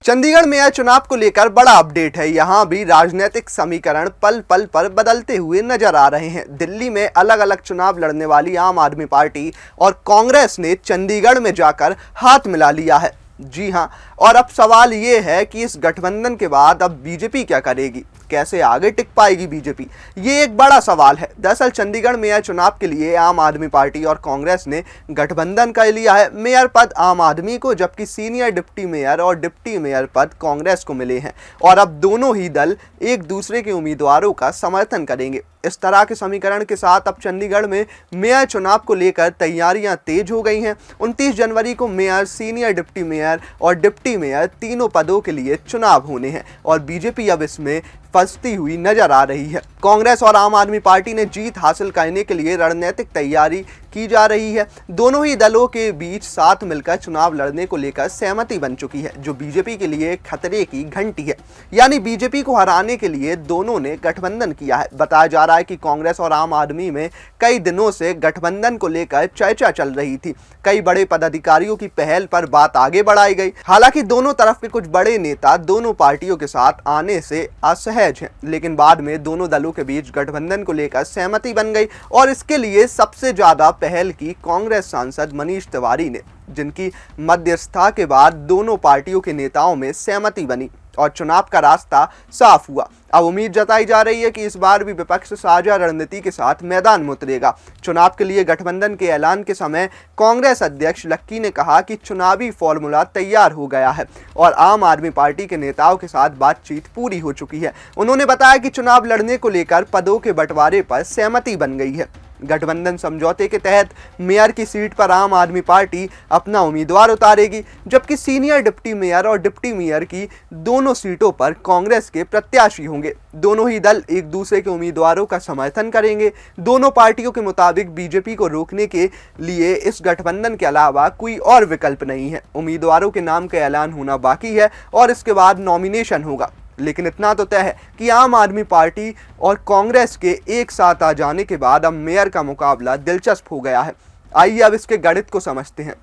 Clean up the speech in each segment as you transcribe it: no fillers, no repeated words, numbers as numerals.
Chandigarh mayor चुनाव को लेकर बड़ा अपडेट है। यहां भी राजनीतिक समीकरण पल पल पर बदलते हुए नजर आ रहे हैं। दिल्ली में अलग अलग चुनाव लड़ने वाली आम आदमी पार्टी और कांग्रेस ने चंडीगढ़ में जाकर हाथ मिला लिया है। जी हां, और अब सवाल ये है कि इस गठबंधन के बाद अब बीजेपी क्या करेगी, कैसे आगे टिक पाएगी बीजेपी, ये एक बड़ा सवाल है। दरअसल चंडीगढ़ मेयर चुनाव के लिए आम आदमी पार्टी और कांग्रेस ने गठबंधन कर लिया है। मेयर पद आम आदमी को, जबकि सीनियर डिप्टी मेयर और डिप्टी मेयर पद कांग्रेस को मिले हैं और अब दोनों ही दल एक दूसरे के उम्मीदवारों का समर्थन करेंगे। इस तरह के समीकरण के साथ अब चंडीगढ़ में मेयर चुनाव को लेकर तैयारियां तेज हो गई हैं। 29 जनवरी को मेयर, सीनियर डिप्टी मेयर और डिप्टी मेयर तीनों पदों के लिए चुनाव होने हैं और बीजेपी अब इसमें फंसती हुई नजर आ रही है। कांग्रेस और आम आदमी पार्टी ने जीत हासिल करने के लिए रणनीतिक तैयारी की जा रही है। दोनों ही दलों के बीच साथ मिलकर चुनाव लड़ने को लेकर सहमति बन चुकी है, जो बीजेपी के लिए खतरे की घंटी है। यानी बीजेपी को हराने के लिए दोनों ने गठबंधन किया है। बताया जा रहा है कि कांग्रेस और आम आदमी में कई दिनों से गठबंधन को लेकर चर्चा चल रही थी। कई बड़े पदाधिकारियों की पहल पर बात आगे बढ़ाई गई। हालांकि दोनों तरफ के कुछ बड़े नेता दोनों पार्टियों के साथ आने से असहज हैं, लेकिन बाद में दोनों दलों के बीच गठबंधन को लेकर सहमति बन गई और इसके लिए सबसे ज्यादा पहल की कांग्रेस सांसद मनीष तिवारी ने, जिनकी मध्यस्थता के बाद दोनों पार्टियों के नेताओं में सहमति बनी और चुनाव का रास्ता साफ हुआ। अब उम्मीद जताई जा रही है कि इस बार भी विपक्ष साझा रणनीति के साथ मैदान में उतरेगा। चुनाव के लिए गठबंधन के ऐलान के समय कांग्रेस अध्यक्ष लक्की ने कहा कि चुनावी फॉर्मूला तैयार हो गया है और आम आदमी पार्टी के नेताओं के साथ बातचीत पूरी हो चुकी है। उन्होंने बताया कि चुनाव लड़ने को लेकर पदों के बंटवारे पर सहमति बन गई है। गठबंधन समझौते के तहत मेयर की सीट पर आम आदमी पार्टी अपना उम्मीदवार उतारेगी, जबकि सीनियर डिप्टी मेयर और डिप्टी मेयर की दोनों सीटों पर कांग्रेस के प्रत्याशी होंगे। दोनों ही दल एक दूसरे के उम्मीदवारों का समर्थन करेंगे। दोनों पार्टियों के मुताबिक बीजेपी को रोकने के लिए इस गठबंधन के अलावा कोई और विकल्प नहीं है। उम्मीदवारों के नाम का ऐलान होना बाकी है और इसके बाद नॉमिनेशन होगा। लेकिन इतना तो तय है कि आम आदमी पार्टी और कांग्रेस के एक साथ आ जाने के बाद अब मेयर का मुकाबला दिलचस्प हो गया है। आइए अब इसके गणित को समझते हैं।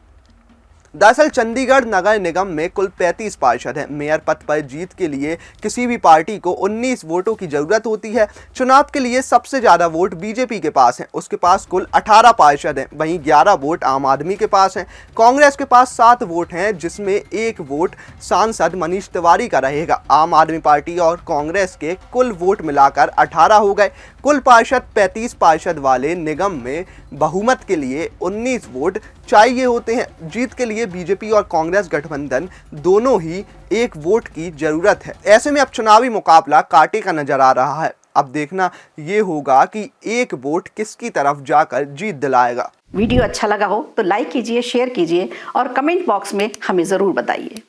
दरअसल चंडीगढ़ नगर निगम में कुल 35 पार्षद हैं। मेयर पद पर जीत के लिए किसी भी पार्टी को 19 वोटों की जरूरत होती है। चुनाव के लिए सबसे ज्यादा वोट बीजेपी के पास हैं, उसके पास कुल 18 पार्षद हैं। वहीं 11 वोट आम आदमी के पास हैं। कांग्रेस के पास 7 वोट हैं, जिसमें 1 वोट सांसद मनीष तिवारी का रहेगा। आम आदमी पार्टी और कांग्रेस के कुल वोट मिलाकर 18 हो गए। कुल पार्षद 35 पार्षद वाले निगम में बहुमत के लिए 19 वोट चाहिए होते हैं। जीत के लिए बीजेपी और कांग्रेस गठबंधन दोनों ही 1 वोट की जरूरत है। ऐसे में अब चुनावी मुकाबला कांटे का नजर आ रहा है। अब देखना ये होगा कि 1 वोट किसकी तरफ जाकर जीत दिलाएगा। वीडियो अच्छा लगा हो तो लाइक कीजिए, शेयर कीजिए और कमेंट बॉक्स में हमें जरूर बताइए।